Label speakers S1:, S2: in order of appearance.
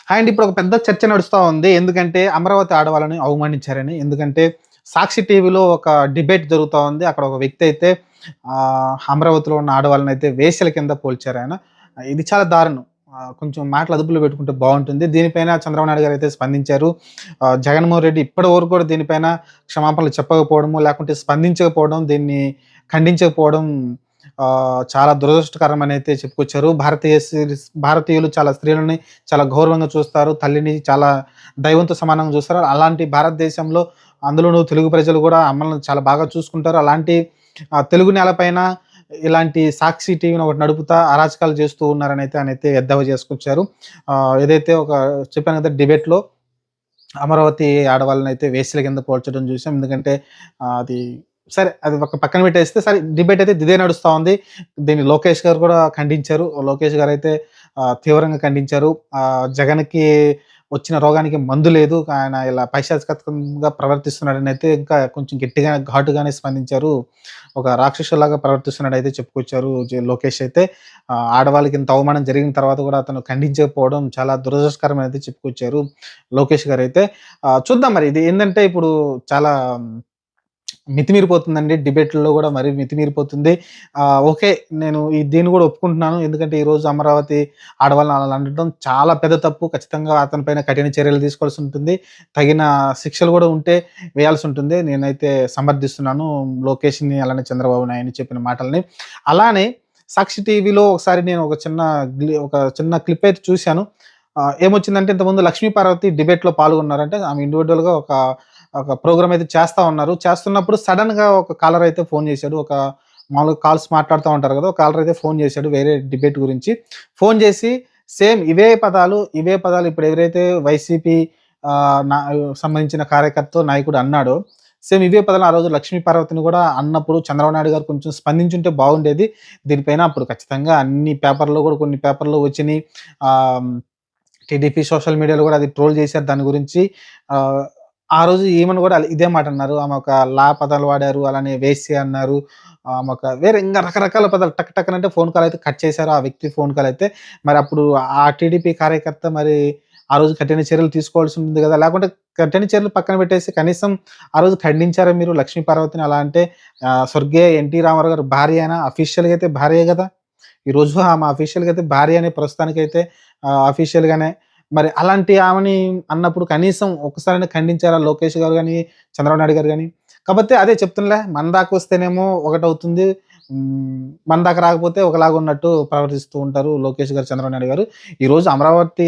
S1: And ఇప్పుడు ఒక పెద్ద చర్చ నడుస్తా ఉంది. ఎందుకంటే అమరావతి ఆడవాళ్ళని అవమానించారని. ఎందుకంటే సాక్షి టీవీలో ఒక డిబేట్ జరుగుతా ఉంది. అక్కడ ఒక వ్యక్తి అయితే అమరావతిలో ఉన్న ఆడవాళ్ళనైతే వేశ్యల కింద పోల్చారాయన. ఇది చాలా దారుణం. కొంచెం మాటలు అదుపులో పెట్టుకుంటే బావుంటుంది. దీనిపైన చంద్రబాబు నాయుడు గారైతే స్పందించారు. జగన్మోహన్ రెడ్డి ఇప్పటి వరకు కూడా దీనిపైన క్షమాపణలు చెప్పకపోవడము, లేకుంటే స్పందించకపోవడం, దీన్ని ఖండించకపోవడం చాలా దురదృష్టకరం అయితే చెప్పుకొచ్చారు. భారతీయులు చాలా స్త్రీలని చాలా గౌరవంగా చూస్తారు. తల్లిని చాలా దైవంతో సమానంగా చూస్తారు. అలాంటి భారతదేశంలో అందులోనూ తెలుగు ప్రజలు కూడా అమ్మల్ని చాలా బాగా చూసుకుంటారు. అలాంటి తెలుగు నేలపైన ఇలాంటి సాక్షి టీవీని ఒకటి నడుపుతా అరాచకాలు చేస్తూ ఉన్నారని ఆయనైతే ఎద్దేవా చేసుకొచ్చారు. ఏదైతే చెప్పాను కదా డిబేట్‌లో అమరావతి ఆడవాళ్ళనైతే వేశ్యల కింద పోల్చడం చూసాం. ఎందుకంటే అది సరే అది ఒక పక్కన పెట్టేస్తే సరే డిబేట్ అయితే ఇదే నడుస్తా ఉంది. దీన్ని లోకేష్ గారు కూడా ఖండించారు. లోకేష్ గారైతే తీవ్రంగా ఖండించారు. జగన్‌కి వచ్చిన రోగానికి మందు లేదు. ఆయన ఇలా పైశాచికంగా ప్రవర్తిస్తున్నాడని అయితే ఇంకా కొంచెం గట్టిగా ఘాటుగానే స్పందించారు. ఒక రాక్షసులాగా ప్రవర్తిస్తున్నాడైతే చెప్పుకొచ్చారు లోకేష్ అయితే. ఆడవాళ్ళకి ఇంత అవమానం జరిగిన తర్వాత కూడా అతను ఖండించకపోవడం చాలా దురదృష్టకరం అయితే చెప్పుకొచ్చారు లోకేష్ గారైతే. చూద్దాం మరి ఇది ఏందంటే ఇప్పుడు చాలా మితిమీరిపోతుందండి. డిబేట్‌లలో గూడా మరీ మితిమీరిపోతుంది. ఓకే. నేను దీన్ని గూడా ఒప్పుకుంటున్నాను. ఎందుకంటే ఈరోజు అమరావతి ఆడవాళ్ళని అలా అనడం చాలా పెద్ద తప్పు. ఖచ్చితంగా అతని పైన కఠిన చర్యలు తీసుకోవాల్సి ఉంటుంది. తగిన శిక్షలు గూడా ఉంటే వేయాల్సుంటుంది. నేనైతే సమర్థిస్తున్నాను లోకేష్‌ని అలానే చంద్రబాబు నాయుడుని చెప్పిన మాటల్ని. అలానే సాక్షి టీవీలో ఒకసారి నేను ఒక చిన్న క్లిప్ అయితే చూశాను. ఏమొచ్చిందంటే ఇంతకుముందు లక్ష్మీ పార్వతి డిబేట్‌లో పాల్గొన్నారంటే ఆమె ఇండివిడ్యువల్‌గా ఒక ఒక ప్రోగ్రామ్ అయితే చేస్తా ఉన్నారు. చేస్తున్నప్పుడు సడెన్‌గా ఒక కాలర్ అయితే ఫోన్ చేసాడు. మామూలుగా కాల్స్ మాట్లాడుతా ఉంటారు కదా! ఒక కాలర్ అయితే ఫోన్ చేసాడు వేరే డిబేట్ గురించి. ఫోన్ చేసి సేమ్ ఇవే పదాలు ఇప్పుడు ఎవరైతే వైసీపీ నా సంబంధించిన కార్యకర్తో, నాయకుడు అన్నాడో సేమ్ ఇవే పదాలు ఆ రోజు లక్ష్మీ పార్వతిని కూడా అన్నప్పుడు చంద్రబాబు నాయుడు గారు కొంచెం స్పందించుంటే బాగుండేది. దీనిపైన అప్పుడు ఖచ్చితంగా అన్ని పేపర్‌లో కూడా కొన్ని పేపర్‌లో వచ్చినియి. ఆహ్, టీడీపీ సోషల్ మీడియాలో కూడా అది ట్రోల్ చేశారు దాని గురించి. ఆహ్, ఆ రోజు ఈమెను గూడా ఇదే మాటన్నారు. ఆమె ఒక పదాలు వాడారు. అలానే వేశ్య అన్నారు. ఆమె వేరే ఇంగా రకరకాల పదాలు టక్ టక్కనంటే ఫోన్ కాల్ అయితే కట్ చేశారు. ఆ వ్యక్తి ఫోన్ కాల్ అయితే. మరప్పుడు ఆ టీడీపీ కార్యకర్త మరి ఆ రోజు కఠిన చర్యలు తీసుకోవాల్సి ఉంటుంది గదా! లేకుంటే కఠిన చర్యలు పక్కన పెట్టేసి కనీసం ఆ రోజు ఖండించారా మీరు లక్ష్మీ పార్వతిని? అలా అంటే స్వర్గీయ ఎన్టీ రామారావు గారి భార్య అయినా అఫీషియల్‌గా అయితే భార్యే గదా! ఈరోజు ఆమె అఫీషియల్‌గా అయితే భార్య అనే ప్రస్తుతానికైతే అఫీషియల్‌గానే. మరి అలాంటి ఆమెని అన్నప్పుడు కనీసం ఒక్కసారైనా ఖండించారా లోకేష్ గారు గాని, చంద్రబాబు నాయుడు గారు గాని? కాపోతే అదే చెప్తున్నలే మన దాకొస్తేనేమో ఒకటవుతుంది. మన దాకా రాకపోతే ఒకలాగున్నట్టు ప్రవర్తిస్తూ ఉంటారు లోకేష్ గారు, చంద్రబాబు నాయుడు గారు. ఈరోజు అమరావతి